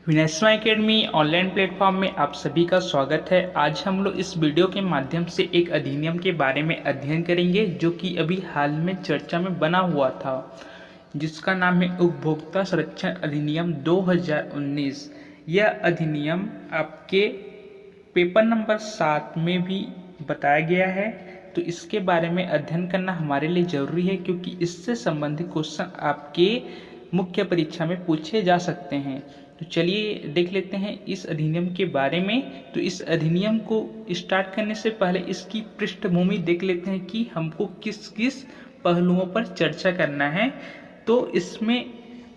विनस्मा academy online platform में आप सभी का स्वागत है। आज हम लोग इस वीडियो के माध्यम से एक अधिनियम के बारे में अध्ययन करेंगे जो कि अभी हाल में चर्चा में बना हुआ था, जिसका नाम है उपभोक्ता संरक्षण अधिनियम 2019। यह अधिनियम आपके पेपर नंबर 7 में भी बताया गया है, तो इसके बारे में अध्ययन करना हमारे लिए ज़रूरी है क्योंकि इससे संबंधित क्वेश्चन आपके मुख्य परीक्षा में पूछे जा सकते हैं। तो चलिए देख लेते हैं इस अधिनियम के बारे में। तो इस अधिनियम को स्टार्ट करने से पहले इसकी पृष्ठभूमि देख लेते हैं कि हमको किस किस पहलुओं पर चर्चा करना है। तो इसमें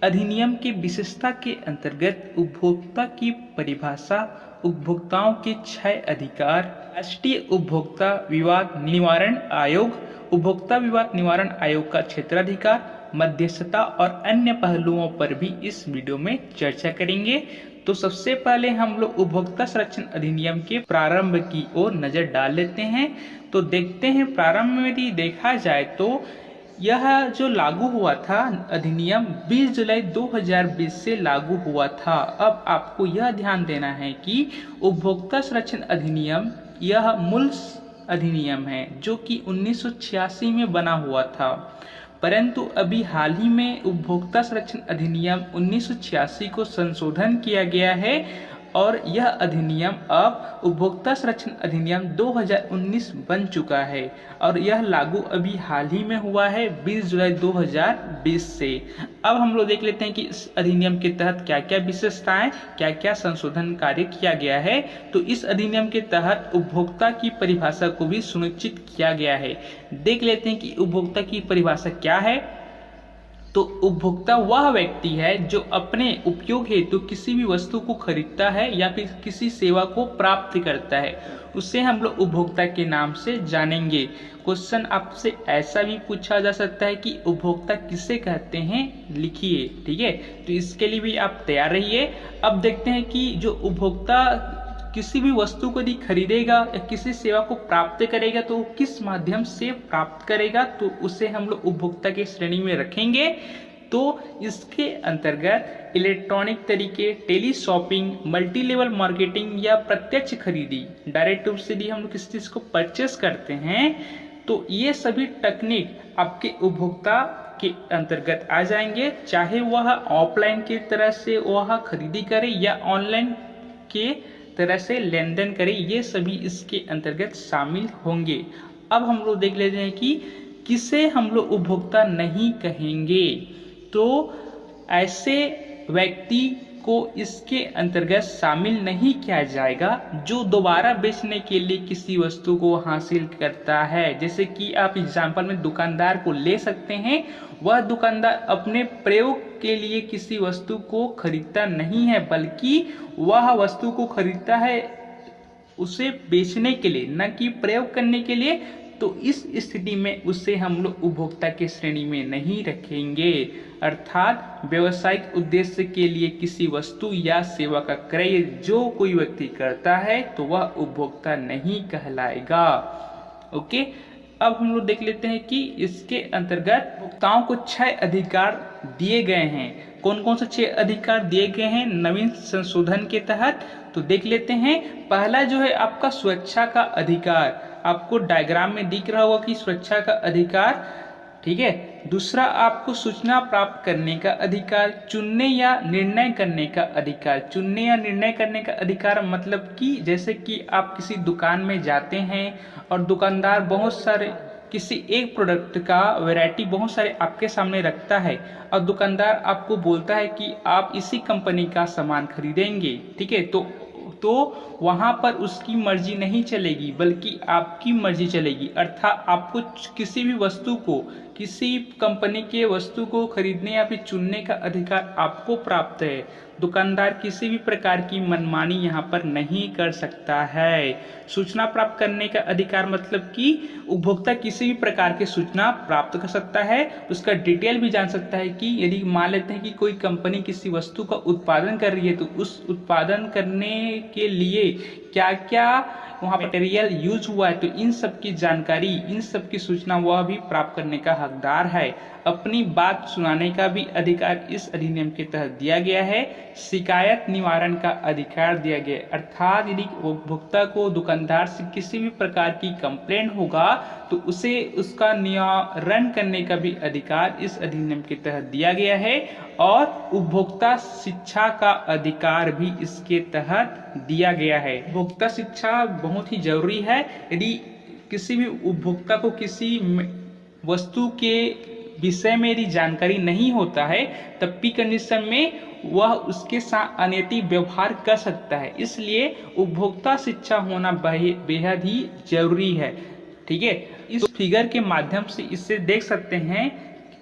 अधिनियम की विशेषता के अंतर्गत उपभोक्ता की परिभाषा, उपभोक्ताओं के 6 अधिकार, राष्ट्रीय उपभोक्ता विवाद निवारण आयोग, उपभोक्ता विवाद निवारण आयोग का क्षेत्राधिकार, मध्यस्थता और अन्य पहलुओं पर भी इस वीडियो में चर्चा करेंगे। तो सबसे पहले हम लोग उपभोक्ता संरक्षण अधिनियम के प्रारंभ की ओर नजर डाल लेते हैं। तो देखते हैं प्रारंभ में यदि देखा जाए तो यह जो लागू हुआ था अधिनियम 20 जुलाई 2020 से लागू हुआ था। अब आपको यह ध्यान देना है कि उपभोक्ता संरक्षण अधिनियम यह मूल अधिनियम है जो कि 1986 में बना हुआ था, परंतु अभी हाल ही में उपभोक्ता संरक्षण अधिनियम 1986 को संशोधन किया गया है और यह अधिनियम अब उपभोक्ता संरक्षण अधिनियम 2019 बन चुका है और यह लागू अभी हाल ही में हुआ है 20 जुलाई 2020 से। अब हम लोग देख लेते हैं कि इस अधिनियम के तहत क्या क्या विशेषताएं, क्या क्या संशोधन कार्य किया गया है। तो इस अधिनियम के तहत उपभोक्ता की परिभाषा को भी सुनिश्चित किया गया है। देख लेते हैं कि उपभोक्ता की परिभाषा क्या है। तो उपभोक्ता वह व्यक्ति है जो अपने उपयोग हेतु किसी भी वस्तु को खरीदता है या फिर किसी सेवा को प्राप्त करता है, उसे हम लोग उपभोक्ता के नाम से जानेंगे। क्वेश्चन आपसे ऐसा भी पूछा जा सकता है कि उपभोक्ता किसे कहते हैं, लिखिए। ठीक है, तो इसके लिए भी आप तैयार रहिए। अब देखते हैं कि जो उपभोक्ता किसी भी वस्तु को यदि खरीदेगा या किसी सेवा को प्राप्त करेगा तो किस माध्यम से प्राप्त करेगा, तो उसे हम लोग उपभोक्ता की श्रेणी में रखेंगे। तो इसके अंतर्गत इलेक्ट्रॉनिक तरीके, tele shopping, multi level marketing या प्रत्यक्ष खरीदी, डायरेक्ट रूप से यदि हम लोग किसी चीज को परचेस करते हैं तो ये सभी टेक्निक आपके उपभोक्ता के अंतर्गत आ जाएंगे, चाहे वह ऑफलाइन की तरह से वह खरीदी करे या ऑनलाइन के तरह से लेन देन करें, ये सभी इसके अंतर्गत शामिल होंगे। अब हम लोग देख लेते हैं कि किसे हम लोग उपभोक्ता नहीं कहेंगे। तो ऐसे व्यक्ति को इसके अंतर्गत शामिल नहीं किया जाएगा जो दोबारा बेचने के लिए किसी वस्तु को हासिल करता है। जैसे कि आप एग्जाम्पल में दुकानदार को ले सकते हैं। वह दुकानदार अपने प्रयोग के लिए किसी वस्तु को खरीदता नहीं है, बल्कि वह वस्तु को खरीदता है उसे बेचने के लिए, न कि प्रयोग करने के लिए। तो इस स्थिति में उसे हम लोग उपभोक्ता की श्रेणी में नहीं रखेंगे। अर्थात व्यावसायिक उद्देश्य के लिए किसी वस्तु या सेवा का क्रय जो कोई व्यक्ति करता है तो वह उपभोक्ता नहीं कहलाएगा। ओके, अब हम लोग देख लेते हैं कि इसके अंतर्गत उपभोक्ताओं को 6 अधिकार दिए गए हैं। कौन कौन से 6 अधिकार दिए गए हैं नवीन संशोधन के तहत, तो देख लेते हैं। पहला जो है आपका सुरक्षा का अधिकार, आपको डायग्राम में दिख रहा होगा कि सुरक्षा का अधिकार, ठीक है। दूसरा आपको सूचना प्राप्त करने का अधिकार, चुनने या निर्णय करने का अधिकार। चुनने या निर्णय करने का अधिकार मतलब कि जैसे कि आप किसी दुकान में जाते हैं और दुकानदार बहुत सारे किसी एक प्रोडक्ट का वैरायटी बहुत सारे आपके सामने रखता है और दुकानदार आपको बोलता है कि आप इसी कंपनी का सामान खरीदेंगे, ठीक है। तो वहां पर उसकी मर्जी नहीं चलेगी बल्कि आपकी मर्जी चलेगी। अर्थात आपको किसी भी वस्तु को, किसी कंपनी के वस्तु को खरीदने या फिर चुनने का अधिकार आपको प्राप्त है। दुकानदार किसी भी प्रकार की मनमानी यहाँ पर नहीं कर सकता है। सूचना प्राप्त करने का अधिकार मतलब कि उपभोक्ता किसी भी प्रकार की सूचना प्राप्त कर सकता है, उसका डिटेल भी जान सकता है कि यदि मान लेते हैं कि कोई कंपनी किसी वस्तु का उत्पादन कर रही है तो उस उत्पादन करने के लिए क्या क्या वहाँ मटेरियल यूज हुआ है, तो इन सब की जानकारी, इन सब की सूचना वह भी प्राप्त करने का हकदार है। अपनी बात सुनाने का भी अधिकार इस अधिनियम के तहत दिया गया है। शिकायत निवारण का अधिकार दिया गया है, अर्थात यदि उपभोक्ता को दुकानदार से किसी भी प्रकार की कंप्लेंट होगा तो उसे उसका निवारण करने का भी अधिकार इस अधिनियम के तहत दिया गया है। और उपभोक्ता शिक्षा का अधिकार भी इसके तहत दिया गया है। उपभोक्ता शिक्षा बहुत ही जरूरी है। यदि किसी भी उपभोक्ता को किसी वस्तु के विषय में यदि जानकारी नहीं होता है, तब भी कंडीशन में वह उसके साथ अनैतिक व्यवहार कर सकता है। इसलिए उपभोक्ता शिक्षा होना बेहद ही जरूरी है। ठीक है, इस फिगर के माध्यम से इससे देख सकते हैं,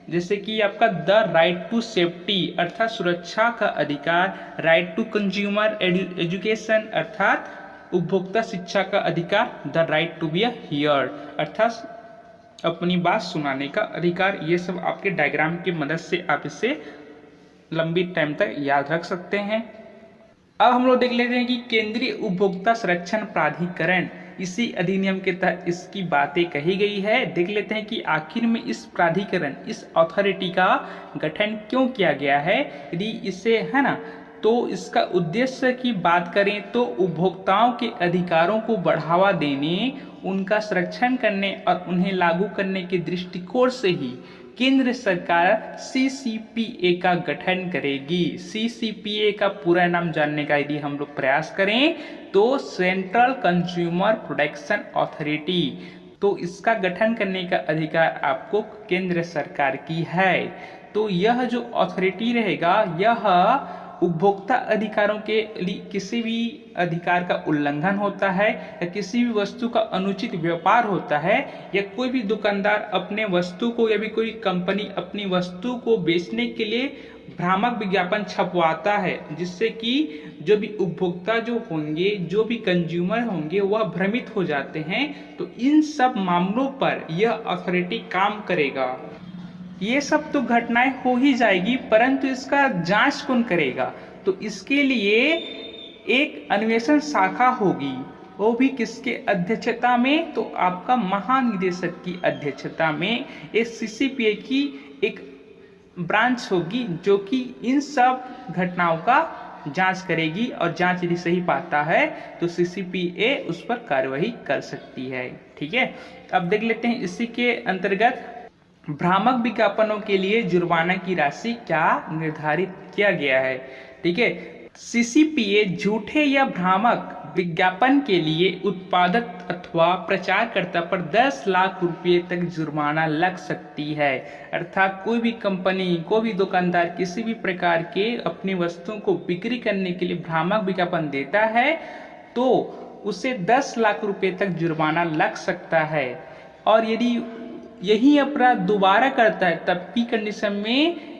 जैसे कि आपका द राइट टू सेफ्टी अर्थात सुरक्षा का अधिकार, राइट टू कंज्यूमर एजुकेशन अर्थात उपभोक्ता शिक्षा का अधिकार, the right to be heard अर्थात अपनी बात सुनाने का अधिकार। ये सब आपके डायग्राम की मदद से आप इसे लंबी टाइम तक याद रख सकते हैं। अब हम लोग देख लेते हैं कि केंद्रीय उपभोक्ता संरक्षण प्राधिकरण, इसी अधिनियम के तहत इसकी बातें कही गई है। देख लेते हैं कि आखिर में इस प्राधिकरण, इस अथॉरिटी का गठन क्यों किया गया है। यदि इसे है ना, तो इसका उद्देश्य की बात करें तो उपभोक्ताओं के अधिकारों को बढ़ावा देने, उनका संरक्षण करने और उन्हें लागू करने के दृष्टिकोण से ही केंद्र सरकार CCPA का गठन करेगी। CCPA का पूरा नाम जानने का यदि हम लोग प्रयास करें तो सेंट्रल कंज्यूमर प्रोटेक्शन अथॉरिटी, तो इसका गठन करने का अधिकार आपको केंद्र सरकार की है। तो यह जो अथॉरिटी रहेगा, यह उपभोक्ता अधिकारों के लिए किसी भी अधिकार का उल्लंघन होता है या किसी भी वस्तु का अनुचित व्यापार होता है, या कोई भी दुकानदार अपने वस्तु को या भी कोई कंपनी अपनी वस्तु को बेचने के लिए भ्रामक विज्ञापन छपवाता है, जिससे कि जो भी उपभोक्ता जो होंगे, जो भी कंज्यूमर होंगे, वह भ्रमित हो जाते हैं, तो इन सब मामलों पर यह अथॉरिटी काम करेगा। ये सब तो घटनाएं हो ही जाएगी, परंतु इसका जांच कौन करेगा? तो इसके लिए एक अन्वेषण शाखा होगी, वो भी किसके अध्यक्षता में? तो आपका महानिदेशक की अध्यक्षता में एक CCPA की एक ब्रांच होगी, जो कि इन सब घटनाओं का जांच करेगी, और जांच यदि सही पाता है तो CCPA उस पर कार्रवाई कर सकती है। ठीक है, अब देख लेते हैं इसी के अंतर्गत भ्रामक विज्ञापनों के लिए जुर्माना की राशि क्या निर्धारित किया गया है। ठीक है, CCPA झूठे या भ्रामक विज्ञापन के लिए उत्पादक अथवा प्रचारकर्ता पर 10 लाख रुपए तक जुर्माना लग सकती है। अर्थात कोई भी कंपनी, कोई भी दुकानदार किसी भी प्रकार के अपनी वस्तुओं को बिक्री करने के लिए भ्रामक विज्ञापन देता है तो उसे 10 लाख रुपए तक जुर्माना लग सकता है। और यदि यही अपराध दोबारा करता है तब की कंडीशन में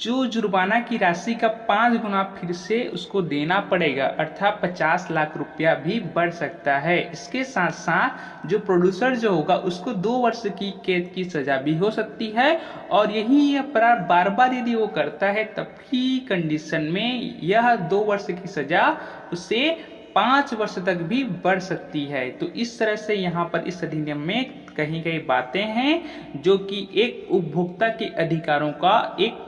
जो जुर्माना की राशि का 5 गुना फिर से उसको देना पड़ेगा, अर्थात 50 लाख रुपया भी बढ़ सकता है। इसके साथ साथ जो प्रोड्यूसर जो होगा उसको 2 वर्ष की कैद की सजा भी हो सकती है। और यही अपराध बार बार यदि वो करता है तब की कंडीशन में यह 2 वर्ष की सजा उसे 5 वर्ष तक भी बढ़ सकती है। तो इस तरह से यहाँ पर इस अधिनियम में कहीं कहीं बातें हैं जो कि एक उपभोक्ता के अधिकारों का एक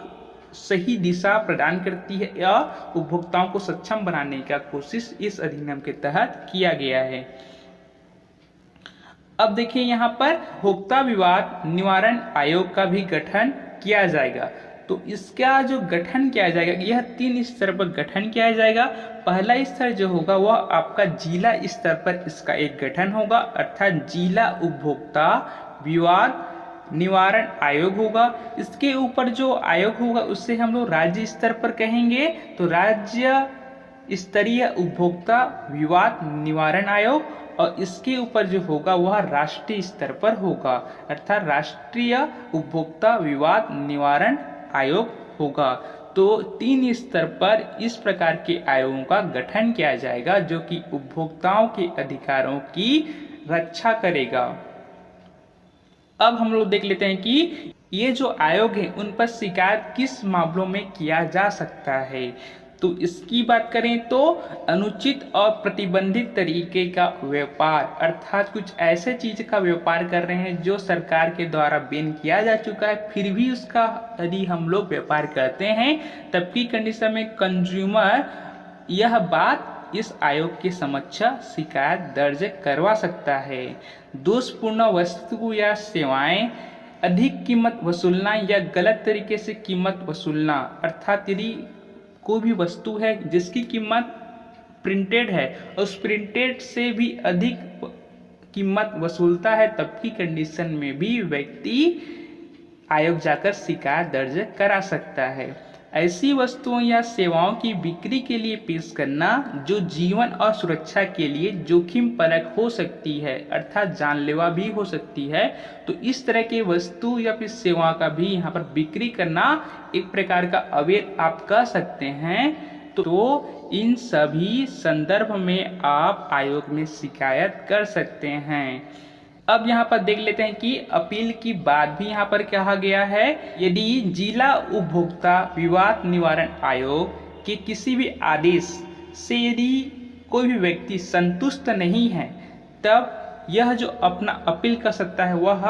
सही दिशा प्रदान करती है या उपभोक्ताओं को सक्षम बनाने का कोशिश इस अधिनियम के तहत किया गया है। अब देखिए यहाँ पर उपभोक्ता विवाद निवारण आयोग का भी गठन किया जाएगा। तो इसका जो गठन किया जाएगा, यह 3 स्तर पर गठन किया जाएगा। पहला स्तर जो होगा वह आपका जिला स्तर पर इसका एक गठन होगा, अर्थात जिला उपभोक्ता विवाद निवारण आयोग होगा। इसके ऊपर जो आयोग होगा उससे हम लोग राज्य स्तर पर कहेंगे, तो राज्य स्तरीय उपभोक्ता विवाद निवारण आयोग, और इसके ऊपर जो होगा वह राष्ट्रीय स्तर पर होगा, अर्थात राष्ट्रीय उपभोक्ता विवाद निवारण आयोग होगा। तो 3 स्तर पर इस प्रकार के आयोगों का गठन किया जाएगा जो कि उपभोक्ताओं के अधिकारों की रक्षा करेगा। अब हम लोग देख लेते हैं कि ये जो आयोग है उन पर शिकायत किस मामलों में किया जा सकता है। तो इसकी बात करें तो अनुचित और प्रतिबंधित तरीके का व्यापार, अर्थात कुछ ऐसे चीज का व्यापार कर रहे हैं जो सरकार के द्वारा बैन किया जा चुका है, फिर भी उसका यदि हम लोग व्यापार करते हैं तब की कंडीशन में कंज्यूमर यह बात इस आयोग के समक्ष शिकायत दर्ज करवा सकता है। दोषपूर्ण वस्तु या सेवाएं अधिक कीमत वसूलना या गलत तरीके से कीमत वसूलना, अर्थात यदि कोई भी वस्तु है जिसकी कीमत प्रिंटेड है उस प्रिंटेड से भी अधिक कीमत वसूलता है तब की कंडीशन में भी व्यक्ति आयोग जाकर शिकायत दर्ज करा सकता है। ऐसी वस्तुओं या सेवाओं की बिक्री के लिए पेश करना जो जीवन और सुरक्षा के लिए जोखिम परक हो सकती है, अर्थात जानलेवा भी हो सकती है, तो इस तरह के वस्तु या फिर सेवाओं का भी यहाँ पर बिक्री करना एक प्रकार का अवैध आप कह सकते हैं। तो इन सभी संदर्भ में आप आयोग में शिकायत कर सकते हैं। अब यहाँ पर देख लेते हैं कि अपील की बात भी यहाँ पर कहा गया है। यदि जिला उपभोक्ता विवाद निवारण आयोग के किसी भी आदेश से यदि कोई भी व्यक्ति संतुष्ट नहीं है तब यह जो अपना अपील कर सकता है वह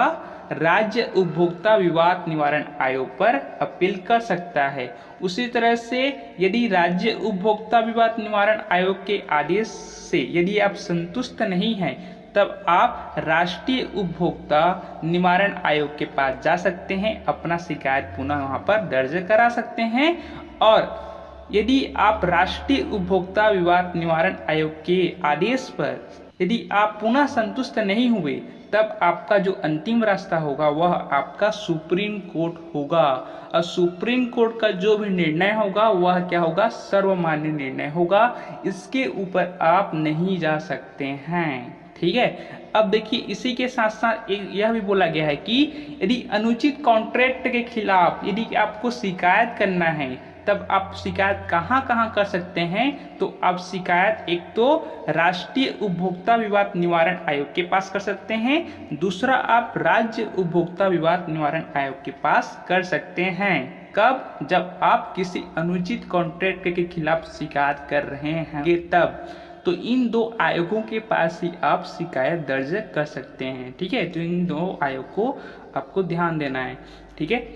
राज्य उपभोक्ता विवाद निवारण आयोग पर अपील कर सकता है। उसी तरह से यदि राज्य उपभोक्ता विवाद निवारण आयोग के आदेश से यदि आप संतुष्ट नहीं हैं तब आप राष्ट्रीय उपभोक्ता निवारण आयोग के पास जा सकते हैं, अपना शिकायत पुनः वहां पर दर्ज करा सकते हैं। और यदि आप राष्ट्रीय उपभोक्ता विवाद निवारण आयोग के आदेश पर यदि आप पुनः संतुष्ट नहीं हुए तब आपका जो अंतिम रास्ता होगा वह आपका सुप्रीम कोर्ट होगा, और सुप्रीम कोर्ट का जो भी निर्णय होगा वह क्या होगा, सर्वमान्य निर्णय होगा। इसके ऊपर आप नहीं जा सकते हैं। ठीक है। अब देखिए इसी के साथ साथ यह भी बोला गया है कि यदि अनुचित कॉन्ट्रैक्ट के खिलाफ यदि आपको शिकायत करना है तब आप शिकायत कहाँ कहाँ कर सकते हैं, तो आप शिकायत एक तो राष्ट्रीय उपभोक्ता विवाद निवारण आयोग के पास कर सकते हैं, दूसरा आप राज्य उपभोक्ता विवाद निवारण आयोग के पास कर सकते हैं। कब? जब आप किसी अनुचित कॉन्ट्रैक्ट के खिलाफ शिकायत कर रहे हैं तब। तो इन दो आयोगों के पास ही आप शिकायत दर्ज कर सकते हैं। ठीक है, तो इन दो आयोग को आपको ध्यान देना है। ठीक है।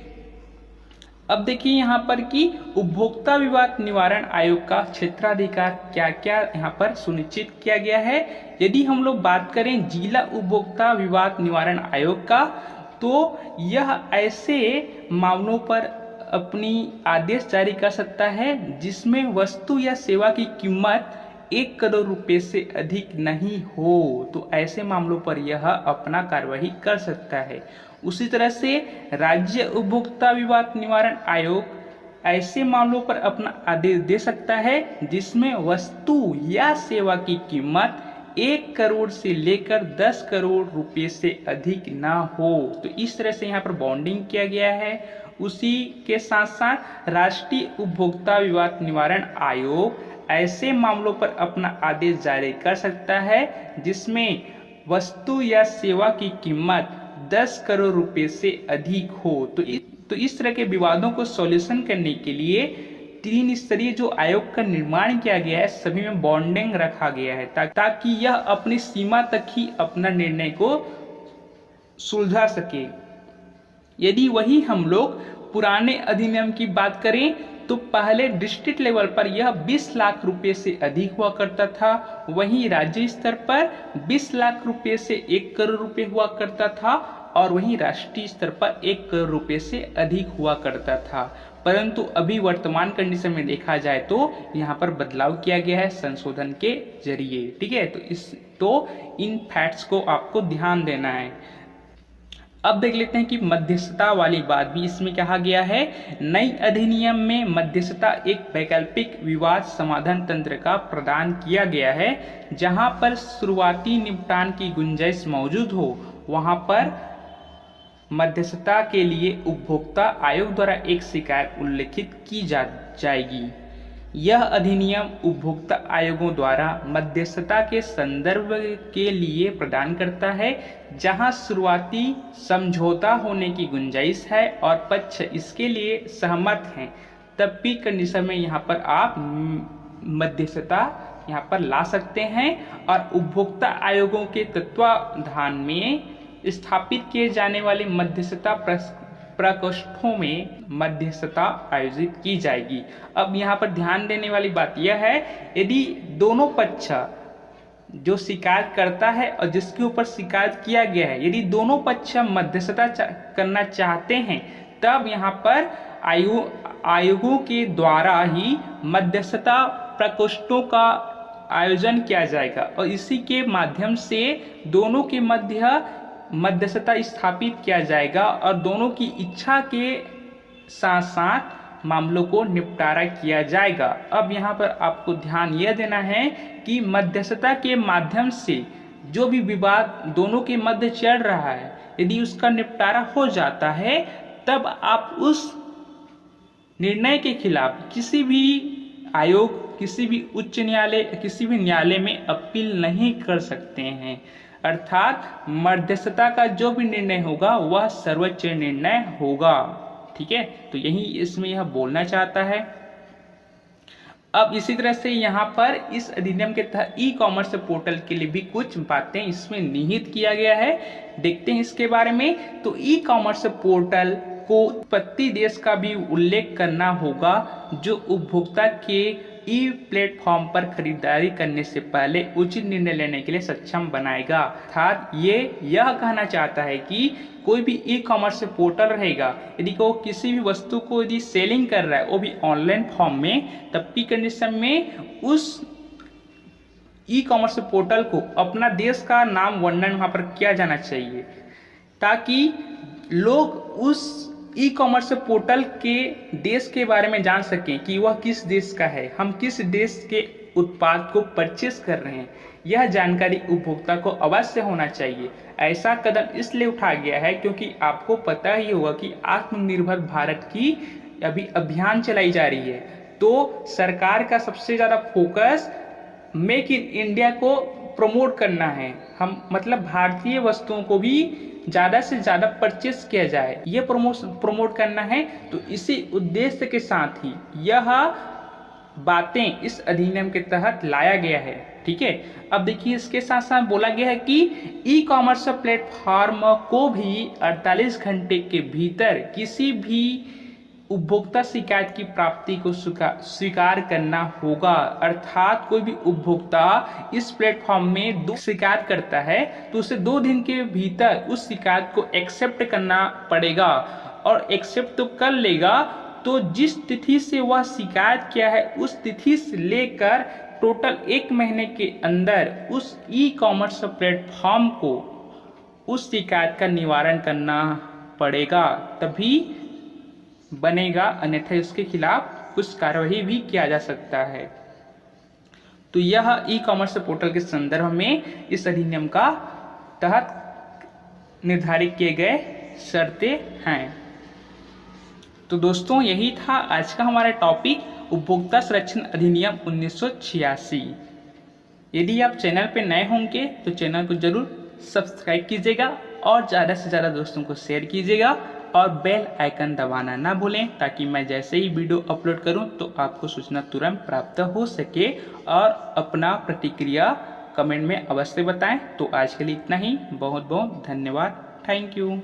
अब देखिए यहाँ पर कि उपभोक्ता विवाद निवारण आयोग का क्षेत्राधिकार क्या क्या यहाँ पर सुनिश्चित किया गया है। यदि हम लोग बात करें जिला उपभोक्ता विवाद निवारण आयोग का, तो यह ऐसे मामलों पर अपनी आदेश जारी कर सकता है जिसमें वस्तु या सेवा की कीमत 1 करोड़ रुपए से अधिक नहीं हो, तो ऐसे मामलों पर यह अपना कार्यवाही कर सकता है। उसी तरह से राज्य उपभोक्ता विवाद निवारण आयोग ऐसे मामलों पर अपना आदेश दे सकता है जिसमें वस्तु या सेवा की कीमत 1 करोड़ से लेकर 10 करोड़ रुपए से अधिक ना हो, तो इस तरह से यहाँ पर बॉन्डिंग किया गया है। उसी के साथ साथ राष्ट्रीय उपभोक्ता विवाद निवारण आयोग ऐसे मामलों पर अपना आदेश जारी कर सकता है जिसमें वस्तु या सेवा की कीमत 10 करोड़ रुपए से अधिक हो। तो इस तरह के विवादों को सॉल्यूशन करने के लिए 3 स्तरीय जो आयोग का निर्माण किया गया है सभी में बॉन्डिंग रखा गया है ताकि यह अपनी सीमा तक ही अपना निर्णय को सुलझा सके। यदि वही हम लोग पुराने अधिनियम की बात करें तो पहले डिस्ट्रिक्ट लेवल पर यह 20 लाख रुपए से अधिक हुआ करता था, वहीं राज्य स्तर पर 20 लाख रुपए से 1 करोड़ रुपए हुआ करता था, और वहीं राष्ट्रीय स्तर पर 1 करोड़ रुपए से अधिक हुआ करता था। परंतु अभी वर्तमान कंडीशन में देखा जाए तो यहाँ पर बदलाव किया गया है संशोधन के जरिए। ठीक है, तो इन फैक्ट्स को आपको ध्यान देना है। अब देख लेते हैं कि मध्यस्थता वाली बात भी इसमें कहा गया है। नई अधिनियम में मध्यस्थता एक वैकल्पिक विवाद समाधान तंत्र का प्रदान किया गया है, जहां पर शुरुआती निपटान की गुंजाइश मौजूद हो वहां पर मध्यस्थता के लिए उपभोक्ता आयोग द्वारा एक शिकायत उल्लेखित की जाएगी। यह अधिनियम उपभोक्ता आयोगों द्वारा मध्यस्थता के संदर्भ के लिए प्रदान करता है, जहां शुरुआती समझौता होने की गुंजाइश है और पक्ष इसके लिए सहमत हैं तब भी कंडीशन में यहाँ पर आप मध्यस्थता यहाँ पर ला सकते हैं और उपभोक्ता आयोगों के तत्वाधान में स्थापित किए जाने वाले मध्यस्थता प्रकोष्ठों में मध्यस्थता आयोजित की जाएगी। अब यहाँ पर ध्यान देने वाली बात यह है, यदि दोनों पक्ष जो शिकायत करता है और जिसके ऊपर शिकायत किया गया है, यदि दोनों पक्ष मध्यस्थता करना चाहते हैं, तब यहाँ पर आयोगों के द्वारा ही मध्यस्थता प्रकोष्ठों का आयोजन किया जाएगा और इसी के माध्यम से दोनों के मध्य मध्यस्थता स्थापित किया जाएगा और दोनों की इच्छा के साथ साथ मामलों को निपटारा किया जाएगा। अब यहाँ पर आपको ध्यान यह देना है कि मध्यस्थता के माध्यम से जो भी विवाद दोनों के मध्य चल रहा है, यदि उसका निपटारा हो जाता है, तब आप उस निर्णय के खिलाफ किसी भी आयोग, किसी भी उच्च न्यायालय, किसी भी न्यायालय में अपील नहीं कर सकते हैं। अर्थात मध्यस्थता का जो भी निर्णय होगा वह सर्वोच्च निर्णय होगा। ठीक है, तो यही इसमें यह बोलना चाहता है। अब इसी तरह से यहाँ पर इस अधिनियम के तहत ई कॉमर्स पोर्टल के लिए भी कुछ बातें इसमें निहित किया गया है। देखते हैं इसके बारे में। तो ई कॉमर्स पोर्टल को उत्पत्ति देश का भी उल्लेख करना होगा जो उपभोक्ता के ई प्लेटफॉर्म पर खरीदारी करने से पहले उचित निर्णय लेने के लिए सक्षम बनाएगा। अर्थात ये यह कहना चाहता है कि कोई भी ई कॉमर्स पोर्टल रहेगा, यदि वो किसी भी वस्तु को यदि सेलिंग कर रहा है वो भी ऑनलाइन फॉर्म में, तब की कंडीशन में उस ई कॉमर्स पोर्टल को अपना देश का नाम वर्णन वहाँ पर किया जाना चाहिए, ताकि लोग उस ई कॉमर्स पोर्टल के देश के बारे में जान सकें कि वह किस देश का है, हम किस देश के उत्पाद को परचेस कर रहे हैं। यह जानकारी उपभोक्ता को अवश्य होना चाहिए। ऐसा कदम इसलिए उठाया गया है क्योंकि आपको पता ही होगा कि आत्मनिर्भर भारत की अभी अभियान चलाई जा रही है, तो सरकार का सबसे ज़्यादा फोकस मेक इन इंडिया को प्रमोट करना है। हम मतलब भारतीय वस्तुओं को भी ज़्यादा से ज़्यादा परचेस किया जाए, ये प्रमोट करना है। तो इसी उद्देश्य के साथ ही यह बातें इस अधिनियम के तहत लाया गया है। ठीक है, अब देखिए इसके साथ साथ बोला गया है कि ई कॉमर्स प्लेटफॉर्म को भी 48 घंटे के भीतर किसी भी उपभोक्ता शिकायत की प्राप्ति को स्वीकार करना होगा। अर्थात कोई भी उपभोक्ता इस प्लेटफॉर्म में शिकायत करता है तो उसे 2 दिन के भीतर उस शिकायत को एक्सेप्ट करना पड़ेगा, और एक्सेप्ट तो कर लेगा तो जिस तिथि से वह शिकायत किया है उस तिथि से लेकर टोटल 1 महीने के अंदर उस ई कॉमर्स प्लेटफॉर्म को उस शिकायत का निवारण करना पड़ेगा, तभी बनेगा, अन्यथा इसके खिलाफ कुछ कार्रवाई भी किया जा सकता है। तो यह ई कॉमर्स पोर्टल के संदर्भ में इस अधिनियम का तहत निर्धारित किए गए शर्तें हैं। तो दोस्तों यही था आज का हमारा टॉपिक, उपभोक्ता संरक्षण अधिनियम 1986। यदि आप चैनल पे नए होंगे तो चैनल को जरूर सब्सक्राइब कीजिएगा और ज़्यादा से ज़्यादा दोस्तों को शेयर कीजिएगा और बेल आइकन दबाना ना भूलें, ताकि मैं जैसे ही वीडियो अपलोड करूं तो आपको सूचना तुरंत प्राप्त हो सके। और अपना प्रतिक्रिया कमेंट में अवश्य बताएं। तो आज के लिए इतना ही, बहुत बहुत धन्यवाद, थैंक यू।